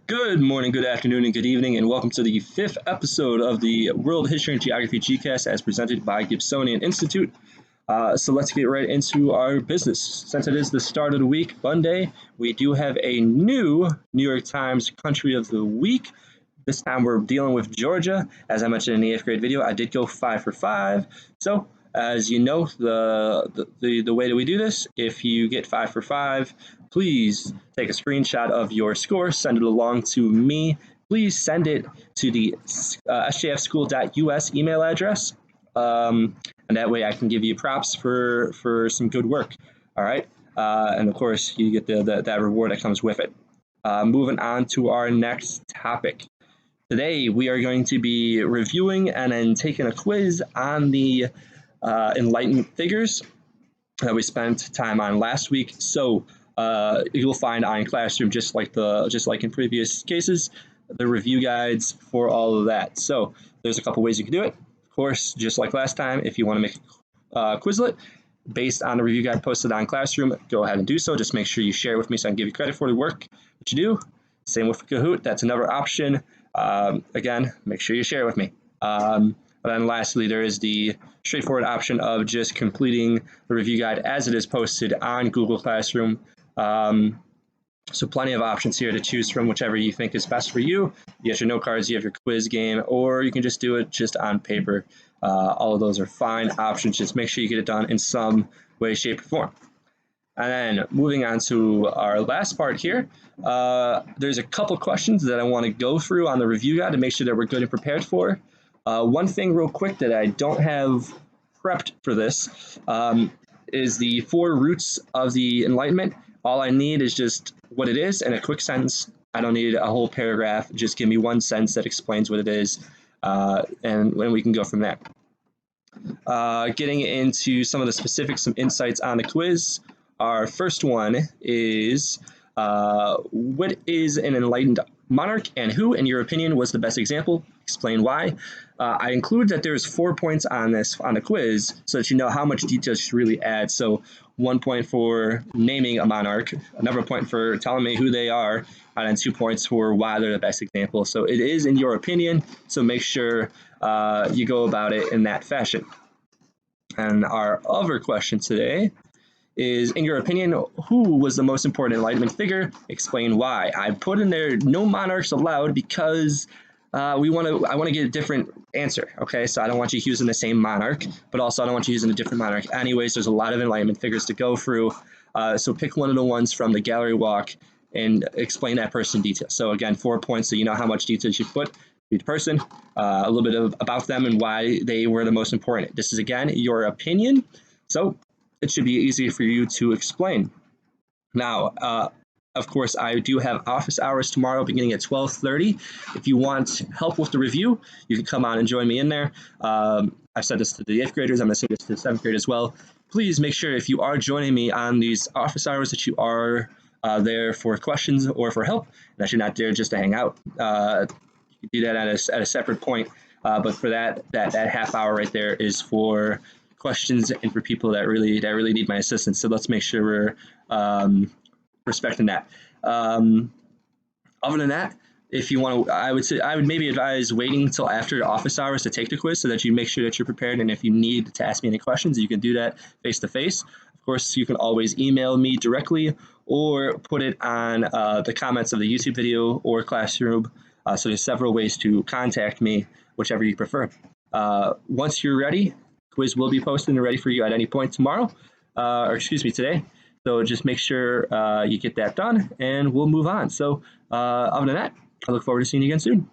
Good morning, good afternoon, and good evening, and welcome to the fifth episode of the World History and Geography GCast as presented by Gibsonian Institute. So let's get right into our business. Since it is the start of the week, Monday, we do have a new New York Times Country of the Week. This time we're dealing with Georgia. As I mentioned in the 8th grade video, I did go 5 for 5. So as you know, the way that we do this, if you get 5 for 5, please take a screenshot of your score, send it along to me. Please send it to the sjfschool.us email address, and that way I can give you props for some good work. All right, and of course you get that reward that comes with it. Moving on to our next topic. Today we are going to be reviewing and then taking a quiz on the Enlightenment figures that we spent time on last week. So you'll find on Classroom, just like in previous cases, the review guides for all of that. So there's a couple ways you can do it. Of course, just like last time, if you want to make a Quizlet based on the review guide posted on Classroom, go ahead and do so. Just make sure you share with me so I can give you credit for the work that you do. Same with Kahoot. That's another option. Again, make sure you share it with me. But then lastly, there is the straightforward option of just completing the review guide as it is posted on Google Classroom. So plenty of options here to choose from, whichever you think is best for you. You have your note cards, you have your quiz game, or you can just do it just on paper. All of those are fine options. Just make sure you get it done in some way, shape, or form. And then moving on to our last part here, there's a couple questions that I want to go through on the review guide to make sure that we're good and prepared for. One thing real quick that I don't have prepped for this is the 4 roots of the Enlightenment. All I need is just what it is and a quick sentence. I don't need a whole paragraph. Just give me one sentence that explains what it is, and we can go from there. Getting into some of the specifics, some insights on the quiz. Our first one is, what is an enlightened monarch and who, in your opinion, was the best example? Explain why. I include that there's 4 points on the quiz so that you know how much detail you should really add. So 1 point for naming a monarch, another point for telling me who they are, and then 2 points for why they're the best example. So it is in your opinion, so make sure you go about it in that fashion. And our other question today is, in your opinion, who was the most important Enlightenment figure? Explain why. I put in there no monarchs allowed because I want to get a different answer. Okay, so I don't want you using the same monarch, but also I don't want you using a different monarch. Anyways, there's a lot of Enlightenment figures to go through. So pick one of the ones from the gallery walk and explain that person in detail. So again, 4 points so you know how much detail you put each person, a little bit about them and why they were the most important. This is again your opinion, so it should be easy for you to explain. Now, of course, I do have office hours tomorrow beginning at 12:30. If you want help with the review, you can come on and join me in there. I've said this to the 8th graders. I'm going to say this to the 7th grade as well. Please make sure if you are joining me on these office hours that you are there for questions or for help, and that you're not there just to hang out. You can do that at a separate point. But for that half hour right there is for questions and for people that really need my assistance. So let's make sure we're respecting that. Other than that, if you want to, I would maybe advise waiting until after office hours to take the quiz so that you make sure that you're prepared. And if you need to ask me any questions, you can do that face to face. Of course, you can always email me directly or put it on the comments of the YouTube video or Classroom. So there's several ways to contact me, whichever you prefer. Once you're ready, quiz will be posted and ready for you at any point tomorrow, today. So just make sure you get that done and we'll move on. So other than that, I look forward to seeing you again soon.